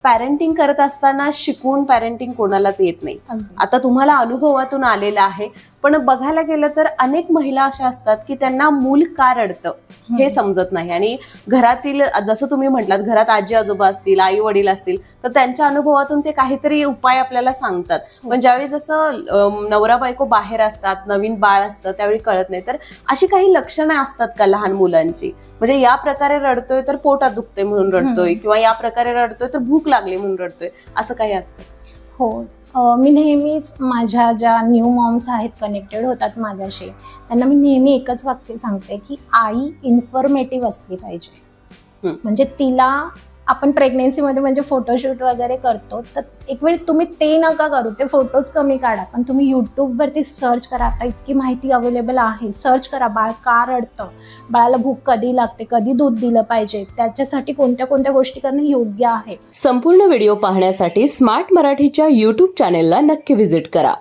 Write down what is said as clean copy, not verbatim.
Parenting करत असताना शिकून पॅरेंटिंग कोणालाच येत नाही. आता तुम्हाला अनुभवातून आलेला आहे, पण बघायला गेलं तर अनेक महिला अशा असतात की त्यांना मूल का रडतं हे समजत नाही. आणि घरातील जसं तुम्ही म्हटलात, घरात आजी आजोबा असतील, आई वडील असतील, तर त्यांच्या अनुभवातून ते काहीतरी उपाय आपल्याला सांगतात. पण ज्यावेळी जसं नवरा बायको बाहेर असतात, नवीन बाळ असतं, त्यावेळी कळत नाही. तर अशी काही लक्षणं असतात का लहान मुलांची? म्हणजे या प्रकारे रडतोय तर पोटात दुखते म्हणून रडतोय, किंवा या प्रकारे रडतोय तर भूक लागली म्हणून रडतोय, असं काही असतं? हो, मी नेहमीच माझ्या ज्या न्यू मॉम्स आहेत, कनेक्टेड होतात माझ्याशी, त्यांना मी नेहमी एकच वाक्य सांगते की आई इन्फॉर्मेटिव्ह असली पाहिजे. म्हणजे तिला आपण प्रेग्नेन्सीमध्ये म्हणजे फोटोशूट वगैरे करतो, तर एक वेळ तुम्ही ते नका करू, ते फोटोज कमी काढा, पण तुम्ही यूट्यूबवरती सर्च करा. आता इतकी माहिती अवेलेबल आहे. सर्च करा, बाळ का रडतं, बाळाला भूक कधी लागते, कधी दूध दिलं पाहिजे, त्याच्यासाठी कोणत्या कोणत्या गोष्टी करणं योग्य आहे. संपूर्ण व्हिडिओ पाहण्यासाठी स्मार्ट मराठीच्या YouTube चॅनेलला नक्की व्हिजिट करा.